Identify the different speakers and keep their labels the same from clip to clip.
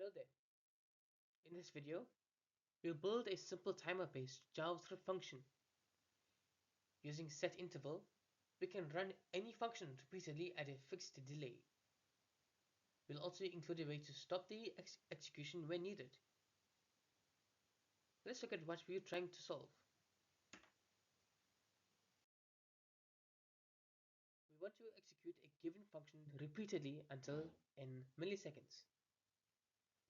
Speaker 1: Hello there. In this video, we'll build a simple timer-based JavaScript function. Using setInterval, we can run any function repeatedly at a fixed delay. We'll also include a way to stop the execution when needed. Let's look at what we're trying to solve. We want to execute a given function repeatedly until n milliseconds.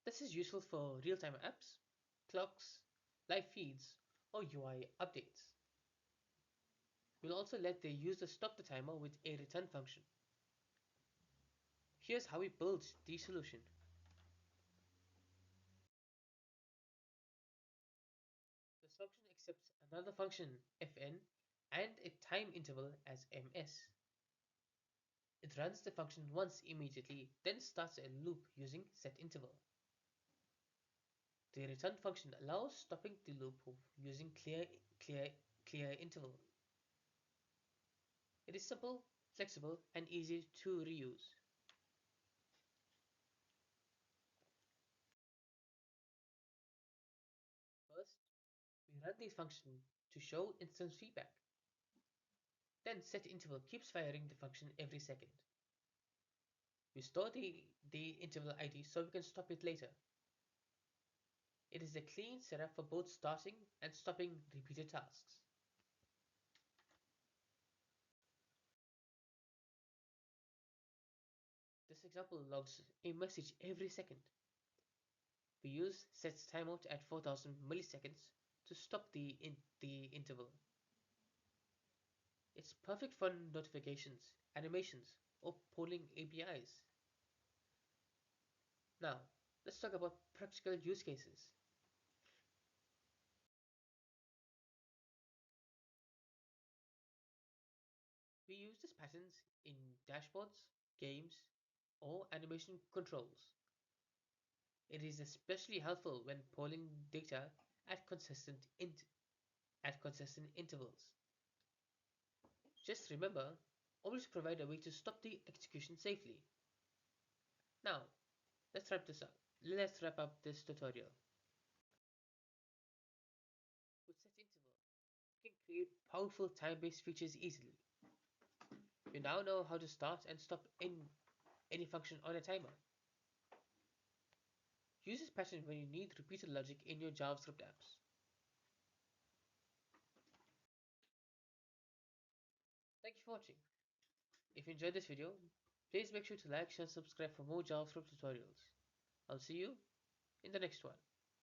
Speaker 1: This is useful for real-time apps, clocks, live feeds, or UI updates. We'll also let the user stop the timer with a return function. Here's how we build the solution. This function accepts another function fn and a time interval as ms. It runs the function once immediately, then starts a loop using setInterval. The return function allows stopping the loop using clearInterval. It is simple, flexible, and easy to reuse. First, we run the function to show instance feedback. Then setInterval keeps firing the function every second. We store the interval ID so we can stop it later. It is a clean setup for both starting and stopping repeated tasks. This example logs a message every second. We use sets timeout at 4000 milliseconds to stop the interval. It's perfect for notifications, animations, or polling APIs. Now, let's talk about practical use cases. We use these patterns in dashboards, games, or animation controls. It is especially helpful when polling data at consistent intervals. Just remember, always provide a way to stop the execution safely. Now, let's wrap this up. Let's wrap up this tutorial. With setInterval, you can create powerful time-based features easily. You now know how to start and stop any function on a timer. Use this pattern when you need repeated logic in your JavaScript apps. Thank you for watching. If you enjoyed this video, please make sure to like, share, and subscribe for more JavaScript tutorials. I'll see you in the next one.